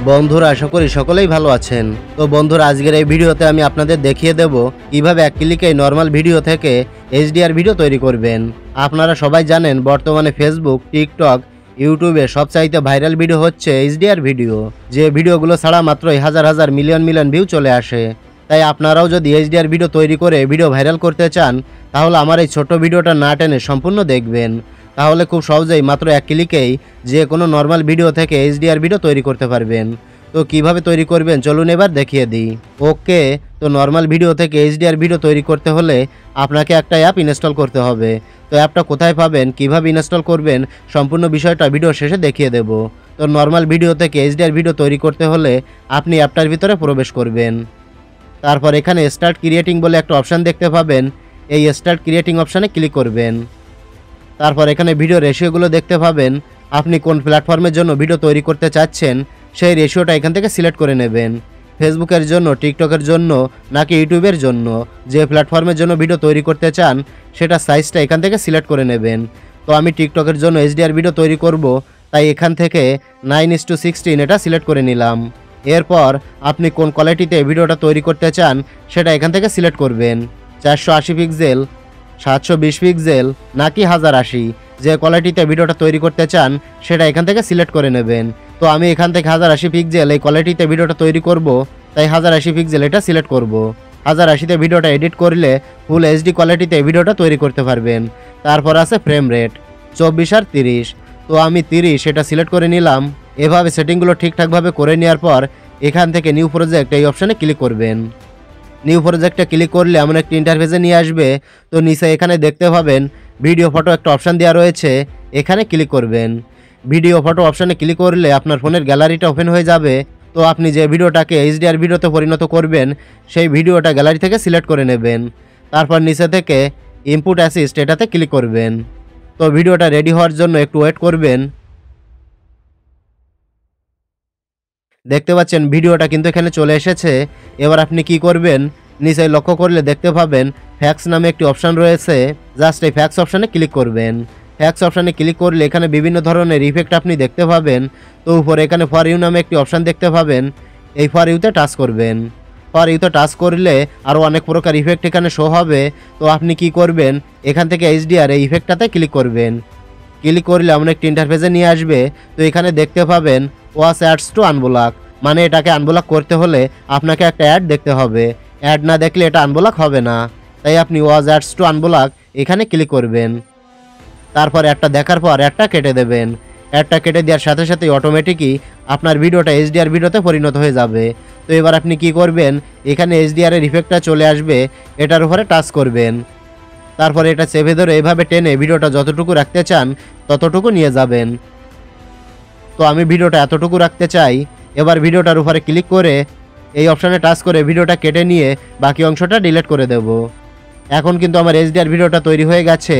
বন্ধুরা আশা করি সকলেই ভালো আছেন। তো বন্ধুরা আজকের এই ভিডিওতে আমি আপনাদের দেখিয়ে দেব কিভাবে এক ক্লিকেই নর্মাল ভিডিও থেকে এইচডিআর ভিডিও তৈরি করবেন। আপনারা সবাই জানেন বর্তমানে ফেসবুক, টিকটক, ইউটিউবে সবচাইতে ভাইরাল ভিডিও হচ্ছে এইচডিআর ভিডিও, যে ভিডিওগুলো ছাড়া মাত্রই হাজার হাজার মিলিয়ন মিলিয়ন ভিউ চলে আসে। তাই আপনারাও যদি এইচডিআর ভিডিও তৈরি করে ভিডিও ভাইরাল করতে চান তাহলে আমার এই ছোট্ট ভিডিওটা না টেনে সম্পূর্ণ দেখবেন। তাহলে খুব সহজেই মাত্র এক ক্লিকেই যে কোনো নর্মাল ভিডিও থেকে এইচডিআর ভিডিও তৈরি করতে পারবেন। তো কিভাবে তৈরি করবেন চলুন এবার দেখিয়ে দিই। ওকে, তো নর্মাল ভিডিও থেকে এইচডিআর ভিডিও তৈরি করতে হলে আপনাকে একটা অ্যাপ ইনস্টল করতে হবে। তো অ্যাপটা কোথায় পাবেন, কিভাবে ইনস্টল করবেন, সম্পূর্ণ বিষয়টা ভিডিও শেষে দেখিয়ে দেব। তো নর্মাল ভিডিও থেকে এইচডিআর ভিডিও তৈরি করতে হলে আপনি অ্যাপটার ভিতরে প্রবেশ করবেন। তারপর এখানে স্টার্ট ক্রিয়েটিং বলে একটা অপশান দেখতে পাবেন, এই স্টার্ট ক্রিয়েটিং অপশানে ক্লিক করবেন। তারপর এখানে ভিডিও রেশিওগুলো দেখতে পাবেন, আপনি কোন প্ল্যাটফর্মের জন্য ভিডিও তৈরি করতে চাচ্ছেন সেই রেশিওটা এখান থেকে সিলেক্ট করে নেবেন। ফেসবুকের জন্য, টিকটকের জন্য নাকি ইউটিউবের জন্য, যে প্ল্যাটফর্মের জন্য ভিডিও তৈরি করতে চান সেটা সাইজটা এখান থেকে সিলেক্ট করে নেবেন। তো আমি টিকটকের জন্য এইচডিআর ভিডিও তৈরি করব, তাই এখান থেকে 9:16 এটা সিলেক্ট করে নিলাম। এরপর আপনি কোন কোয়ালিটিতে ভিডিওটা তৈরি করতে চান সেটা এখান থেকে সিলেক্ট করবেন, 480 পিক্সেল, 720 পিক্সেল নাকি 1080, যে কোয়ালিটিতে ভিডিওটা তৈরি করতে চান সেটা এখান থেকে সিলেক্ট করে নেবেন। তো আমি এখান থেকে 1080 পিক্সেল এই কোয়ালিটিতে ভিডিওটা তৈরি করব, তাই 1080 পিক্সেল এটা সিলেক্ট করব। 1080তে ভিডিওটা এডিট করলে ফুল এইচডি কোয়ালিটিতে ভিডিওটা তৈরি করতে পারবেন। তারপর আছে ফ্রেম রেট 24 আর 30, তো আমি 30 এটা সিলেক্ট করে নিলাম। এভাবে সেটিংগুলো ঠিকঠাকভাবে করে নেওয়ার পর এখান থেকে নিউ প্রজেক্ট এই অপশানে ক্লিক করবেন। নিউ প্রজেক্টে ক্লিক করলে এমন একটি ইন্টারফেসে নিয়ে আসবে। তো নিচে এখানে দেখতে পাবেন ভিডিও ফটো একটা অপশান দেওয়া রয়েছে, এখানে ক্লিক করবেন। ভিডিও ফটো অপশানে ক্লিক করলে আপনার ফোনের গ্যালারিটা ওপেন হয়ে যাবে। তো আপনি যে ভিডিওটাকে এইচডিআর ভিডিওতে পরিণত করবেন সেই ভিডিওটা গ্যালারি থেকে সিলেক্ট করে নেবেন। তারপর নিচে থেকে ইনপুট অ্যাসিস্ট এটাতে ক্লিক করবেন। তো ভিডিওটা রেডি হওয়ার জন্য একটু ওয়েট করবেন। দেখতে পাচ্ছেন ভিডিওটা কিন্তু এখানে চলে এসেছে। এবার আপনি কি করবেন, নিচে লক্ষ্য করলে দেখতে পাবেন ফ্যাক্স নামে একটি অপশান রয়েছে, জাস্ট এই ফ্যাক্স অপশানে ক্লিক করবেন। ফ্যাক্স অপশানে ক্লিক করলে এখানে বিভিন্ন ধরনের ইফেক্ট আপনি দেখতে পাবেন। তো উপরে এখানে ফর ইউ নামে একটি অপশান দেখতে পাবেন, এই ফর ইউতে টাচ করবেন। ফর ইউতে টাচ করলে আরও অনেক প্রকার ইফেক্ট এখানে শো হবে। তো আপনি কি করবেন, এখান থেকে এইচডিআর এই ইফেক্টটাতে ক্লিক করবেন। ক্লিক করলে এমন একটি ইন্টারফেসে নিয়ে আসবে। তো এখানে দেখতে পাবেন ওয়াচ অ্যাডস টু আনব্লক, মানে এটাকে আনব্লক করতে হলে আপনাকে একটা অ্যাড দেখতে হবে। অ্যাড না দেখলে এটা আনব্লক হবে না, তাই আপনি ওয়াচ অ্যাডস টু আনব্লক এখানে ক্লিক করবেন। তারপর অ্যাডটা দেখার পর অ্যাডটা কেটে দেবেন। অ্যাডটা কেটে দেওয়ার সাথে সাথে অটোমেটিকই আপনার ভিডিওটা এইচডিআর ভিডিওতে পরিণত হয়ে যাবে। তো এবার আপনি কি করবেন, এখানে এইচডিআর এর ইফেক্টটা চলে আসবে, এটার উপরে টাচ করবেন। তারপরে এটা চেপে ধরে এভাবে টেনে ভিডিওটা যতটুকু রাখতে চান ততটুকু নিয়ে যাবেন। তো আমি ভিডিওটা এতটুকু রাখতে চাই। এবার ভিডিওটার উপরে ক্লিক করে এই অপশানে টাচ করে ভিডিওটা কেটে নিয়ে বাকি অংশটা ডিলিট করে দেব। এখন কিন্তু আমার এইচডিআর ভিডিওটা তৈরি হয়ে গেছে।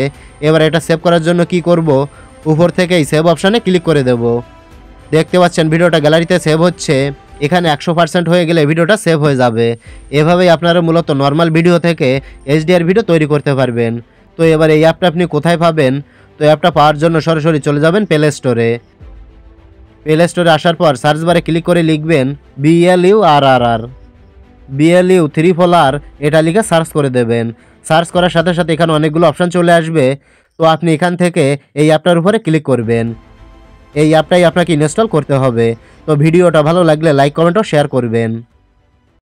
এবার এটা সেভ করার জন্য কি করব, উপর থেকে এই সেভ অপশানে ক্লিক করে দেব। দেখতে পাচ্ছেন ভিডিওটা গ্যালারিতে সেভ হচ্ছে। এখানে 100% হয়ে গেলে ভিডিওটা সেভ হয়ে যাবে। এভাবেই আপনারা মূলত নর্মাল ভিডিও থেকে এইচডিআর ভিডিও তৈরি করতে পারবেন। তো এবার এই অ্যাপটা আপনি কোথায় পাবেন, তো অ্যাপটা পাওয়ার জন্য সরাসরি চলে যাবেন প্লে স্টোরে। প্লে স্টোরে আসার পর সার্চ বারে ক্লিক করে লিখবেন BLURRR, BLU3RR এটা লিখে সার্চ করে দেবেন। সার্চ করার সাথে সাথে এখানে অনেকগুলো অপশান চলে আসবে। তো আপনি এখান থেকে এই অ্যাপটার উপরে ক্লিক করবেন। এই অ্যাপটাই আপনাকে ইনস্টল করতে হবে। তো ভিডিওটা ভালো লাগলে লাইক, কমেন্ট ও শেয়ার করবেন।